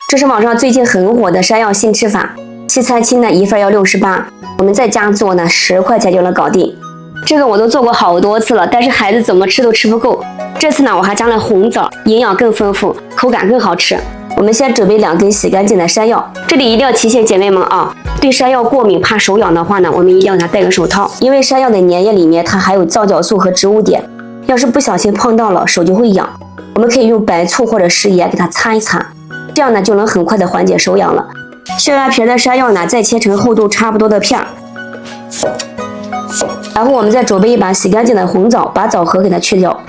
这是网上最近很火的山药新吃法，西餐厅呢一份要68，我们在家做呢10块钱就能搞定。这个我都做过好多次了，但是孩子怎么吃都吃不够。这次呢我还加了红枣，营养更丰富，口感更好吃。我们先准备2根洗干净的山药，这里一定要提醒姐妹们啊，对山药过敏怕手痒的话呢，我们一定要给它戴个手套，因为山药的粘液里面它含有皂角素和植物碘，要是不小心碰到了手就会痒。我们可以用白醋或者食盐给它擦一擦，这样呢就能很快的缓解手痒了。削完皮的山药呢，再切成厚度差不多的片儿。然后我们再准备一把洗干净的红枣，把枣核给它去掉，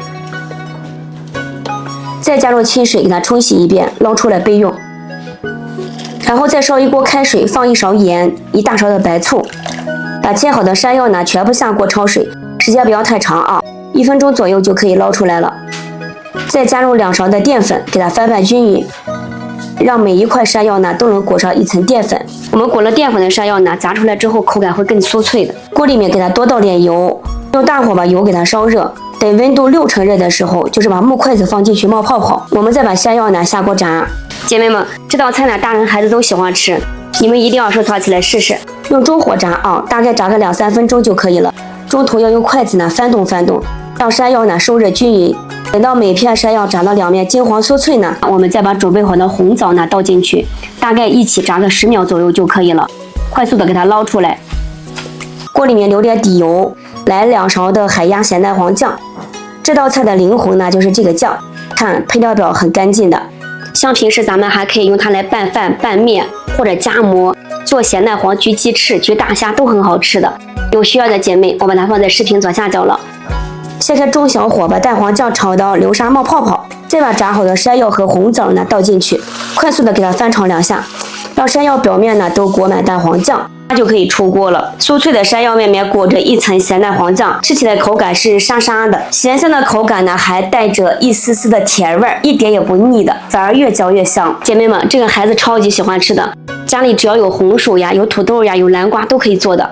再加入清水给它冲洗一遍，捞出来备用。然后再烧一锅开水，放1勺盐，1大勺的白醋，把切好的山药呢全部下锅焯水，时间不要太长啊，1分钟左右就可以捞出来了。再加入2勺的淀粉，给它翻拌均匀，让每一块山药呢都能裹上1层淀粉。我们裹了淀粉的山药呢，炸出来之后口感会更酥脆的。锅里面给它多倒点油，用大火把油给它烧热，等温度6成热的时候，就是把木筷子放进去冒泡泡。我们再把山药呢下锅炸。姐妹们，这道菜呢大人孩子都喜欢吃，你们一定要收藏起来试试。用中火炸啊，大概炸个2-3分钟就可以了。中途要用筷子呢翻动翻动，让山药呢受热均匀。等到每片山药炸到2面金黄酥脆呢，我们再把准备好的红枣呢倒进去，大概一起炸个10秒左右就可以了。快速的给它捞出来，锅里面留点底油，来2勺的海鸭咸蛋黄酱。这道菜的灵魂呢就是这个酱，看配料表很干净的。像平时咱们还可以用它来拌饭、拌面或者夹馍，做咸蛋黄焗鸡翅、焗大虾都很好吃的。有需要的姐妹，我把它放在视频左下角了。先开中小火把蛋黄酱炒到流沙冒泡泡，再把炸好的山药和红枣呢倒进去，快速的给它翻炒2下，让山药表面呢都裹满蛋黄酱，它就可以出锅了。酥脆的山药外面裹着1层咸蛋黄酱，吃起来口感是沙沙的，咸香的口感呢还带着一丝丝的甜味，一点也不腻的，反而越嚼越香。姐妹们，这个孩子超级喜欢吃的，家里只要有红薯呀、有土豆呀、有南瓜都可以做的。